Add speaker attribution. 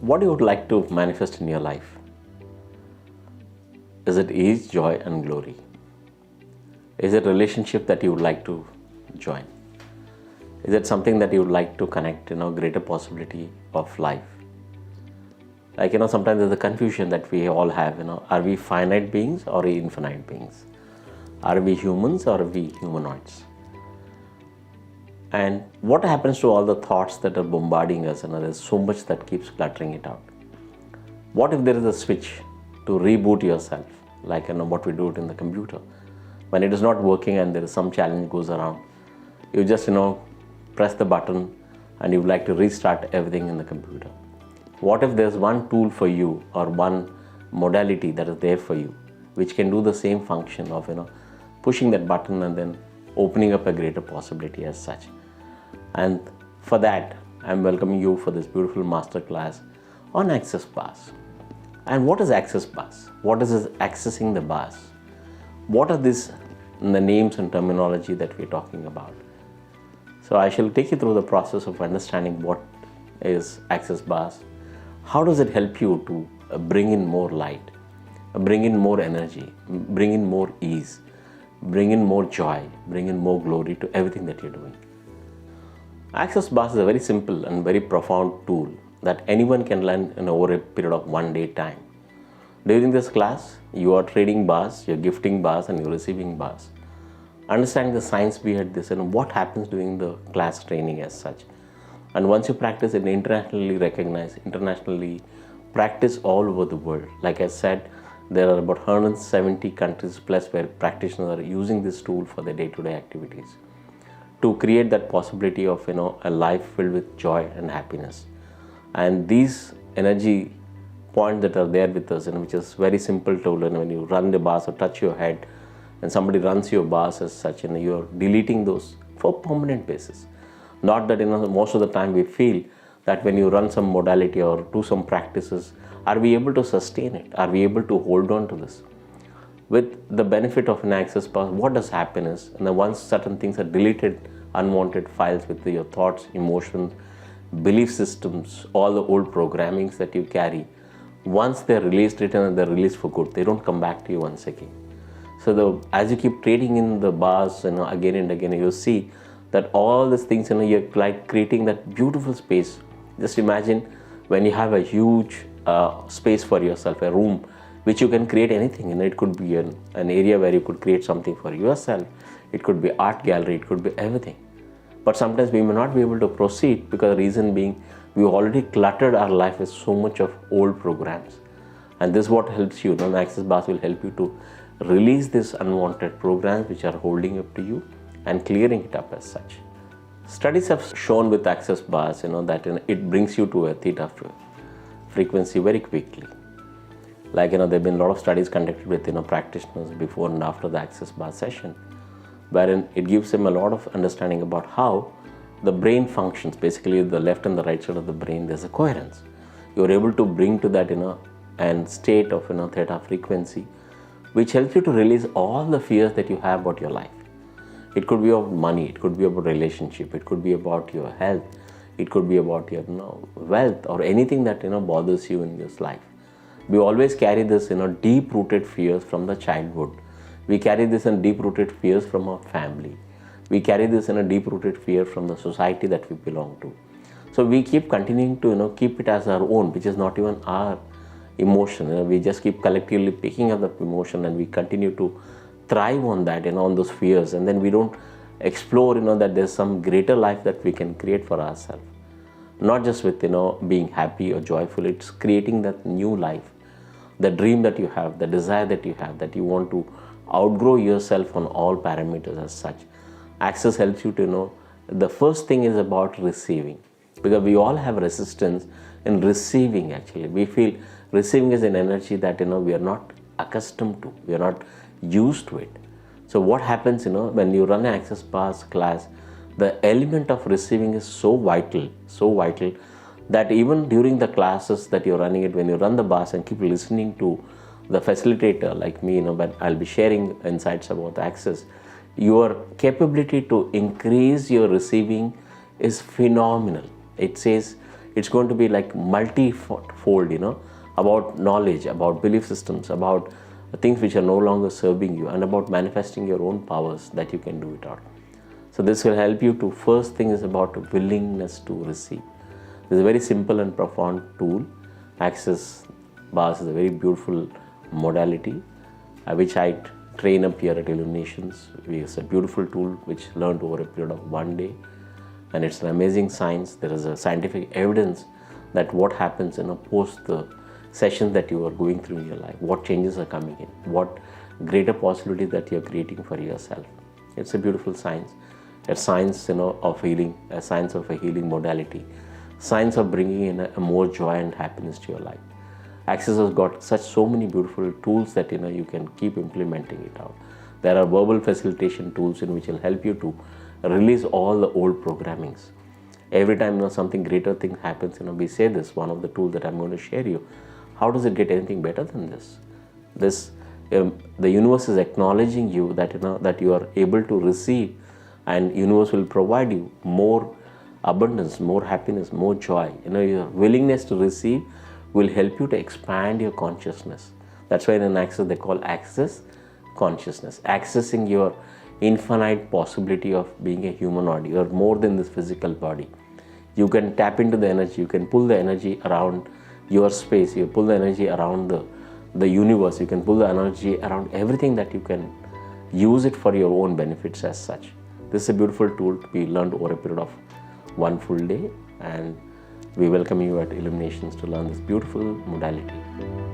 Speaker 1: What you would like to manifest in your life? Is it ease, joy, and glory? Is it a relationship that you would like to join? Is it something that you would like to connect, greater possibility of life? Like, sometimes there's a confusion that we all have, are we finite beings or infinite beings? Are we humans or are we humanoids? And what happens to all the thoughts that are bombarding us? There's so much that keeps cluttering it out. What if there is a switch to reboot yourself, like what we do it in the computer? When it is not working and there is some challenge goes around, you just press the button and you would like to restart everything in the computer. What if there's one tool for you or one modality that is there for you which can do the same function of pushing that button and then opening up a greater possibility as such? And for that, I'm welcoming you for this beautiful masterclass on Access Bars. And what is Access Bars? What is this accessing the bars? What are these the names and terminology that we're talking about? So I shall take you through the process of understanding what is Access Bars. How does it help you to bring in more light, bring in more energy, bring in more ease, bring in more joy, bring in more glory to everything that you're doing? Access Bars is a very simple and very profound tool that anyone can learn in over a period of 1 day time. During this class, you are trading bars, you're gifting bars, and you're receiving bars. Understanding the science behind this and what happens during the class training as such. And once you practice it, internationally recognized, internationally practiced all over the world. Like I said, there are about 170 countries plus where practitioners are using this tool for their day-to-day activities to create that possibility of a life filled with joy and happiness. And these energy points that are there with us, which is very simple tool, and when you run the bars or touch your head and somebody runs your bars as such, you're deleting those for permanent basis. Not that most of the time we feel that when you run some modality or do some practices, are we able to sustain it? Are we able to hold on to this? With the benefit of an access pass, what does happen is, and then once certain things are deleted, unwanted files with your thoughts, emotions, belief systems, all the old programmings that you carry, once they're released, written, they're released for good. They don't come back to you once again. So as you keep trading in the bars, again and again, you see that all these things, you're like creating that beautiful space. Just imagine when you have a huge space for yourself, a room which you can create anything. It could be an area where you could create something for yourself. It could be art gallery. It could be everything. But sometimes we may not be able to proceed because the reason being we already cluttered our life with so much of old programs. And this is what helps you. The Access Bars will help you to release these unwanted programs which are holding up to you and clearing it up as such. Studies have shown with Access Bars, that it brings you to a theta frequency very quickly. Like, there have been a lot of studies conducted with, practitioners before and after the Access Bar session, wherein it gives them a lot of understanding about how the brain functions. Basically, the left and the right side of the brain, there's a coherence. You're able to bring to that, and state of, theta frequency, which helps you to release all the fears that you have about your life. It could be about money, it could be about relationship, it could be about your health, it could be about your wealth or anything that bothers you in this life. We always carry this deep-rooted fears from the childhood. We carry this deep-rooted fears from our family. We carry this deep-rooted fear from the society that we belong to. So we keep continuing to keep it as our own, which is not even our emotion. We just keep collectively picking up the emotion and we continue to thrive on that, on those fears, and then we don't explore, that there's some greater life that we can create for ourselves. Not just with, being happy or joyful, it's creating that new life, the dream that you have, the desire that you have, that you want to outgrow yourself on all parameters as such. Access helps you to know the first thing is about receiving, because we all have resistance in receiving. Actually, we feel receiving is an energy that we are not accustomed to, we are not used to it. So what happens when you run an Access Bars class, the element of receiving is so vital that even during the classes that you're running it, when you run the bars and keep listening to the facilitator like me, but I'll be sharing insights about the Access, your capability to increase your receiving is phenomenal. It it's going to be like multi-fold, about knowledge, about belief systems, about things which are no longer serving you, and about manifesting your own powers that you can do it out. So this will help you to, first thing is about willingness to receive. This is a very simple and profound tool. Access Bars is a very beautiful modality which I train up here at Illuminations. It's a beautiful tool which learned over a period of 1 day, and it's an amazing science. There is a scientific evidence that what happens post the sessions that you are going through in your life, what changes are coming in, what greater possibilities that you are creating for yourself. It's a beautiful science, a science of healing, a science of a healing modality, science of bringing in a more joy and happiness to your life. Access has got so many beautiful tools that you can keep implementing it out. There are verbal facilitation tools which will help you to release all the old programmings. Every time something greater thing happens, we say this, one of the tools that I'm going to share you. How does it get anything better than this? The universe is acknowledging you that that you are able to receive, and universe will provide you more abundance, more happiness, more joy. Your willingness to receive will help you to expand your consciousness. That's why in Access they call Access consciousness, accessing your infinite possibility of being a humanoid. You are more than this physical body. You can tap into the energy, you can pull the energy around your space, you pull the energy around the universe, you can pull the energy around everything, that you can use it for your own benefits as such. This is a beautiful tool to be learned over a period of 1 full day, and we welcome you at Illuminations to learn this beautiful modality.